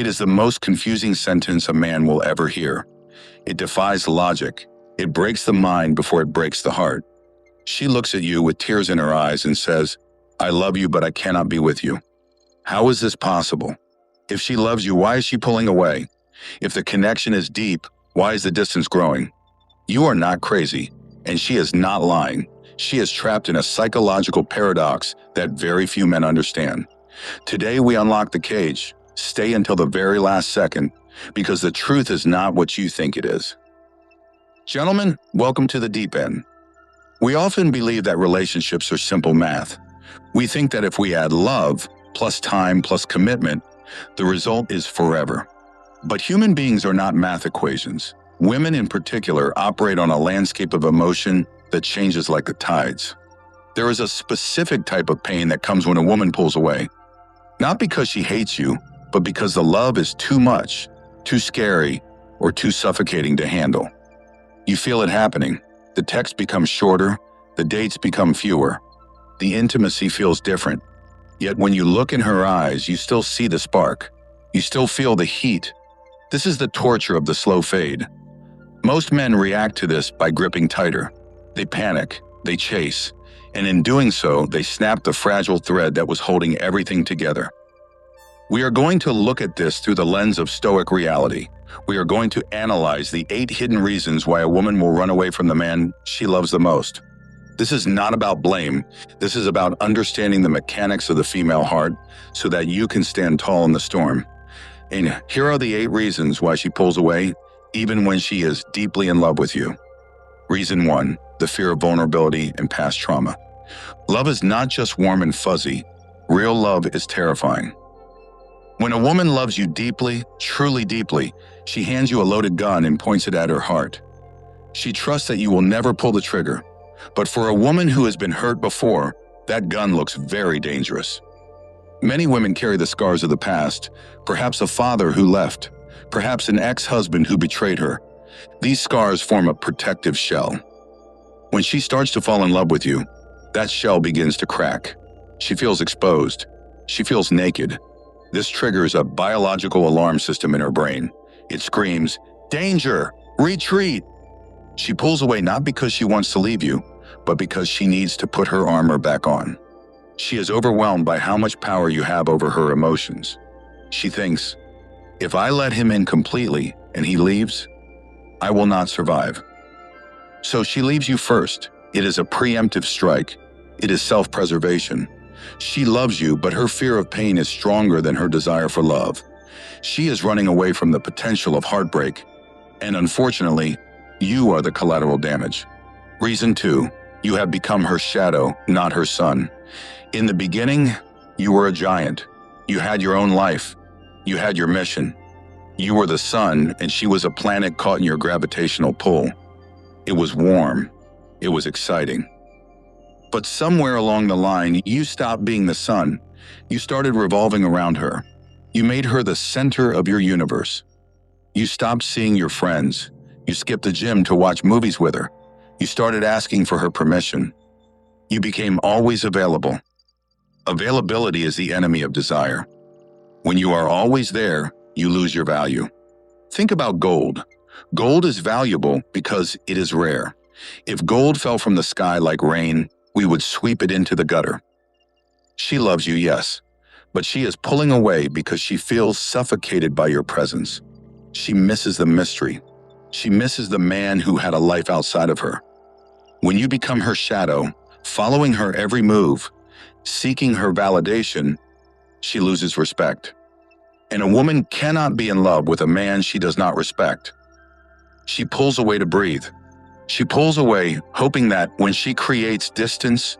It is the most confusing sentence a man will ever hear. It defies logic. It breaks the mind before it breaks the heart. She looks at you with tears in her eyes and says, "I love you, but I cannot be with you." How is this possible? If she loves you, why is she pulling away? If the connection is deep, why is the distance growing? You are not crazy, and she is not lying. She is trapped in a psychological paradox that very few men understand. Today we unlock the cage. Stay until the very last second, because the truth is not what you think it is. Gentlemen, welcome to the deep end. We often believe that relationships are simple math. We think that if we add love, plus time, plus commitment, the result is forever. But human beings are not math equations. Women in particular operate on a landscape of emotion that changes like the tides. There is a specific type of pain that comes when a woman pulls away. Not because she hates you, but because the love is too much, too scary, or too suffocating to handle. You feel it happening. The text becomes shorter, the dates become fewer. The intimacy feels different. Yet when you look in her eyes, you still see the spark. You still feel the heat. This is the torture of the slow fade. Most men react to this by gripping tighter. They panic, they chase, and in doing so, they snap the fragile thread that was holding everything together. We are going to look at this through the lens of Stoic reality. We are going to analyze the 8 hidden reasons why a woman will run away from the man she loves the most. This is not about blame. This is about understanding the mechanics of the female heart so that you can stand tall in the storm. And here are the 8 reasons why she pulls away, even when she is deeply in love with you. Reason 1, the fear of vulnerability and past trauma. Love is not just warm and fuzzy. Real love is terrifying. When a woman loves you deeply, truly deeply, she hands you a loaded gun and points it at her heart. She trusts that you will never pull the trigger. But for a woman who has been hurt before, that gun looks very dangerous. Many women carry the scars of the past, perhaps a father who left, perhaps an ex-husband who betrayed her. These scars form a protective shell. When she starts to fall in love with you, that shell begins to crack. She feels exposed. She feels naked. This triggers a biological alarm system in her brain. It screams, "Danger! Retreat!" She pulls away not because she wants to leave you, but because she needs to put her armor back on. She is overwhelmed by how much power you have over her emotions. She thinks, "If I let him in completely and he leaves, I will not survive." So she leaves you first. It is a preemptive strike. It is self-preservation. She loves you, but her fear of pain is stronger than her desire for love. She is running away from the potential of heartbreak, and unfortunately, you are the collateral damage. Reason 2, you have become her shadow, not her sun. In the beginning, you were a giant. You had your own life. You had your mission. You were the sun, and she was a planet caught in your gravitational pull. It was warm. It was exciting. But somewhere along the line, you stopped being the sun. You started revolving around her. You made her the center of your universe. You stopped seeing your friends. You skipped the gym to watch movies with her. You started asking for her permission. You became always available. Availability is the enemy of desire. When you are always there, you lose your value. Think about gold. Gold is valuable because it is rare. If gold fell from the sky like rain, we would sweep it into the gutter. She loves you, yes, but she is pulling away because she feels suffocated by your presence. She misses the mystery. She misses the man who had a life outside of her. When you become her shadow, following her every move, seeking her validation, she loses respect. And a woman cannot be in love with a man she does not respect. She pulls away to breathe. She pulls away, hoping that when she creates distance,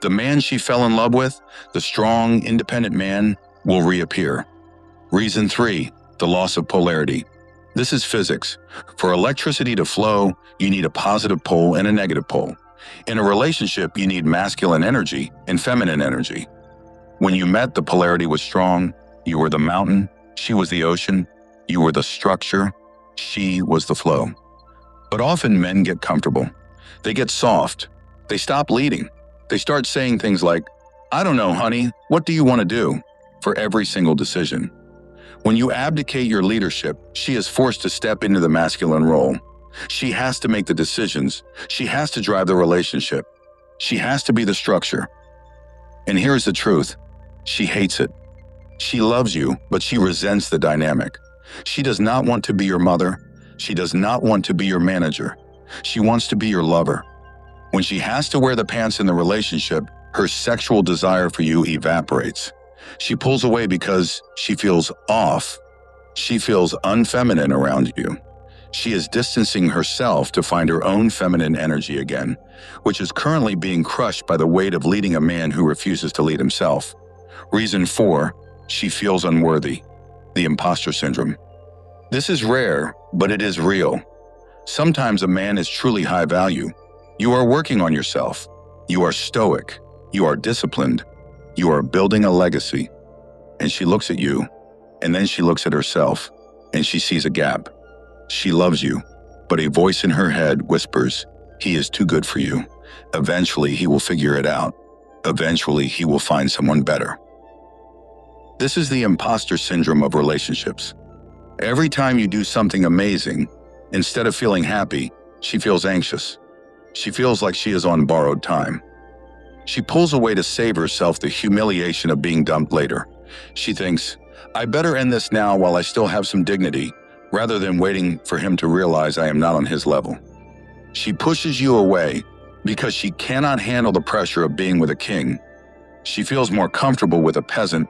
the man she fell in love with, the strong, independent man, will reappear. Reason 3, the loss of polarity. This is physics. For electricity to flow, you need a positive pole and a negative pole. In a relationship, you need masculine energy and feminine energy. When you met, the polarity was strong. You were the mountain, she was the ocean. You were the structure, she was the flow. But often men get comfortable. They get soft. They stop leading. They start saying things like, "I don't know, honey, what do you want to do?" for every single decision. When you abdicate your leadership, she is forced to step into the masculine role. She has to make the decisions. She has to drive the relationship. She has to be the structure. And here's the truth. She hates it. She loves you, but she resents the dynamic. She does not want to be your mother. She does not want to be your manager. She wants to be your lover. When she has to wear the pants in the relationship, her sexual desire for you evaporates. She pulls away because she feels off. She feels unfeminine around you. She is distancing herself to find her own feminine energy again, which is currently being crushed by the weight of leading a man who refuses to lead himself. Reason 4, she feels unworthy. The imposter syndrome. This is rare, but it is real. Sometimes a man is truly high value. You are working on yourself. You are stoic. You are disciplined. You are building a legacy. And she looks at you, and then she looks at herself, and she sees a gap. She loves you, but a voice in her head whispers, "He is too good for you. Eventually, he will figure it out. Eventually, he will find someone better." This is the imposter syndrome of relationships. Every time you do something amazing, instead of feeling happy, she feels anxious. She feels like she is on borrowed time. She pulls away to save herself the humiliation of being dumped later. She thinks, "I better end this now while I still have some dignity, rather than waiting for him to realize I am not on his level." She pushes you away because she cannot handle the pressure of being with a king. She feels more comfortable with a peasant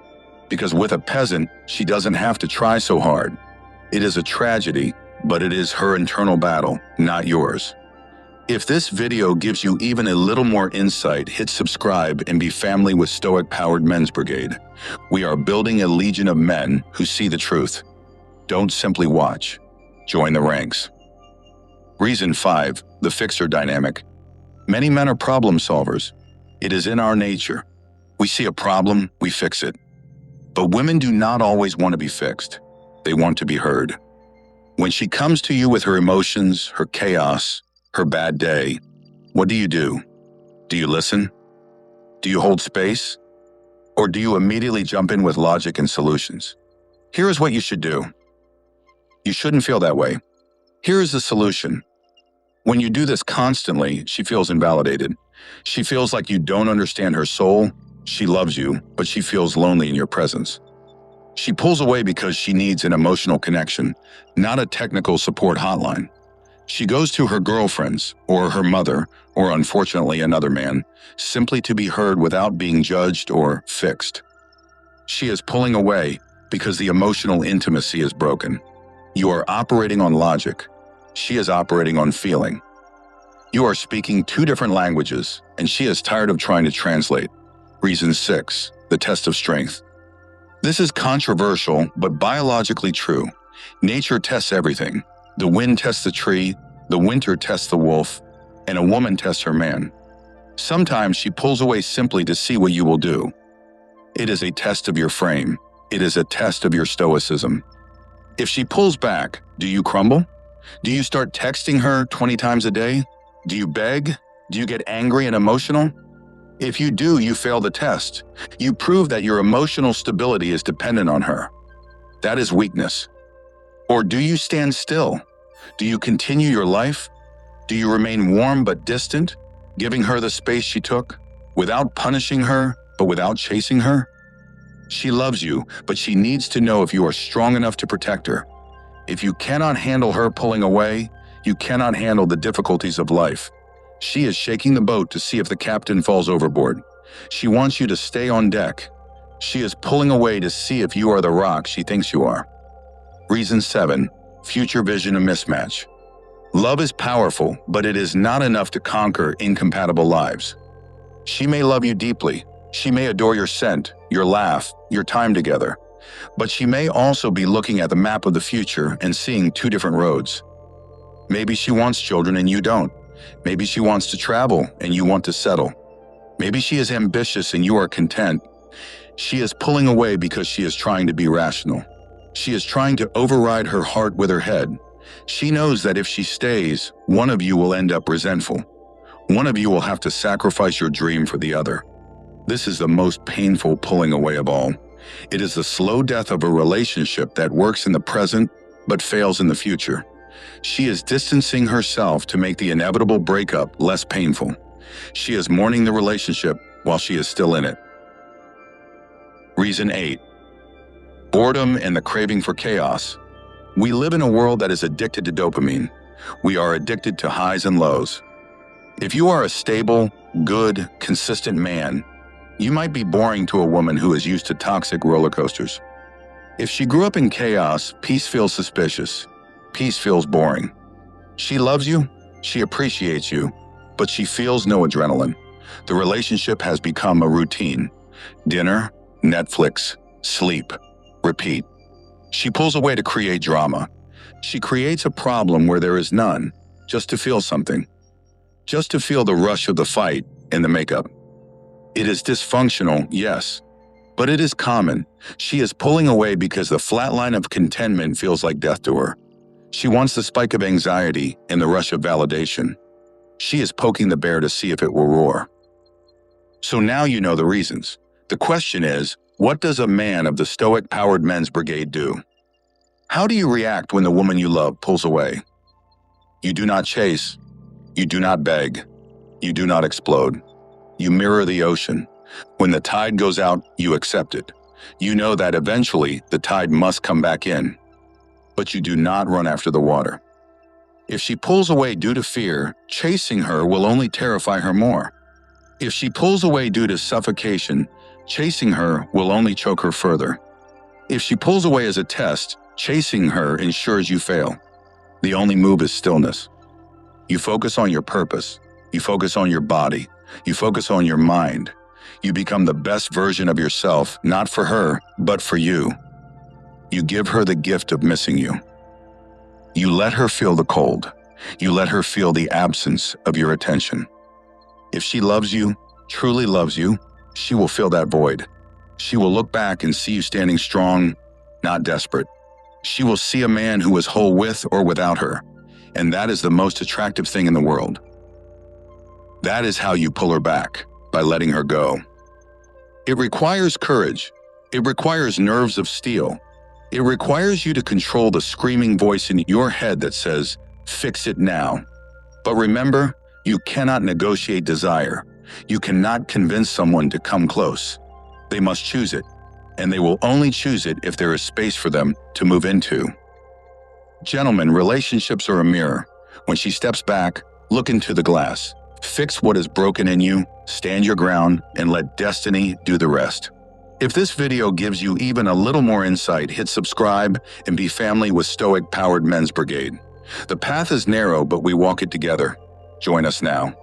because with a peasant, she doesn't have to try so hard. It is a tragedy, but it is her internal battle, not yours. If this video gives you even a little more insight, hit subscribe and be family with Stoic Powered Men's Brigade. We are building a legion of men who see the truth. Don't simply watch. Join the ranks. Reason 5, the fixer dynamic. Many men are problem solvers. It is in our nature. We see a problem, we fix it. But women do not always want to be fixed. They want to be heard. When she comes to you with her emotions, her chaos, her bad day, what do? Do you listen? Do you hold space? Or do you immediately jump in with logic and solutions? Here is what you should do. You shouldn't feel that way. Here is the solution. When you do this constantly, she feels invalidated. She feels like you don't understand her soul. She loves you, but she feels lonely in your presence. She pulls away because she needs an emotional connection, not a technical support hotline. She goes to her girlfriends, or her mother, or unfortunately another man, simply to be heard without being judged or fixed. She is pulling away because the emotional intimacy is broken. You are operating on logic. She is operating on feeling. You are speaking two different languages, and she is tired of trying to translate. Reason 6, the test of strength. This is controversial, but biologically true. Nature tests everything. The wind tests the tree, the winter tests the wolf, and a woman tests her man. Sometimes she pulls away simply to see what you will do. It is a test of your frame. It is a test of your stoicism. If she pulls back, do you crumble? Do you start texting her 20 times a day? Do you beg? Do you get angry and emotional? If you do, you fail the test. You prove that your emotional stability is dependent on her. That is weakness. Or do you stand still? Do you continue your life? Do you remain warm but distant, giving her the space she took, without punishing her, but without chasing her? She loves you, but she needs to know if you are strong enough to protect her. If you cannot handle her pulling away, you cannot handle the difficulties of life. She is shaking the boat to see if the captain falls overboard. She wants you to stay on deck. She is pulling away to see if you are the rock she thinks you are. Reason 7, future vision and mismatch. Love is powerful, but it is not enough to conquer incompatible lives. She may love you deeply. She may adore your scent, your laugh, your time together. But she may also be looking at the map of the future and seeing two different roads. Maybe she wants children and you don't. Maybe she wants to travel and you want to settle. Maybe she is ambitious and you are content. She is pulling away because she is trying to be rational. She is trying to override her heart with her head. She knows that if she stays, one of you will end up resentful. One of you will have to sacrifice your dream for the other. This is the most painful pulling away of all. It is the slow death of a relationship that works in the present but fails in the future. She is distancing herself to make the inevitable breakup less painful. She is mourning the relationship while she is still in it. Reason 8. Boredom and the craving for chaos. We live in a world that is addicted to dopamine. We are addicted to highs and lows. If you are a stable, good, consistent man, you might be boring to a woman who is used to toxic roller coasters. If she grew up in chaos, peace feels suspicious. Peace feels boring. She loves you, she appreciates you, but she feels no adrenaline. The relationship has become a routine. Dinner, Netflix, sleep, repeat. She pulls away to create drama. She creates a problem where there is none, just to feel something. Just to feel the rush of the fight and the makeup. It is dysfunctional, yes, but it is common. She is pulling away because the flat line of contentment feels like death to her. She wants the spike of anxiety and the rush of validation. She is poking the bear to see if it will roar. So now you know the reasons. The question is, what does a man of the Stoic-powered men's brigade do? How do you react when the woman you love pulls away? You do not chase. You do not beg. You do not explode. You mirror the ocean. When the tide goes out, you accept it. You know that eventually the tide must come back in. But you do not run after the water. If she pulls away due to fear, chasing her will only terrify her more. If she pulls away due to suffocation, chasing her will only choke her further. If she pulls away as a test, chasing her ensures you fail. The only move is stillness. You focus on your purpose. You focus on your body. You focus on your mind. You become the best version of yourself, not for her, but for you. You give her the gift of missing you. You let her feel the cold. You let her feel the absence of your attention. If she loves you, truly loves you, she will fill that void. She will look back and see you standing strong, not desperate. She will see a man who is whole with or without her, and that is the most attractive thing in the world. That is how you pull her back, by letting her go. It requires courage. It requires nerves of steel. It requires you to control the screaming voice in your head that says, "Fix it now." But remember, you cannot negotiate desire. You cannot convince someone to come close. They must choose it, and they will only choose it if there is space for them to move into. Gentlemen, relationships are a mirror. When she steps back, look into the glass. Fix what is broken in you, stand your ground, and let destiny do the rest. If this video gives you even a little more insight, hit subscribe and be family with Stoic-powered men's brigade. The path is narrow, but we walk it together. Join us now.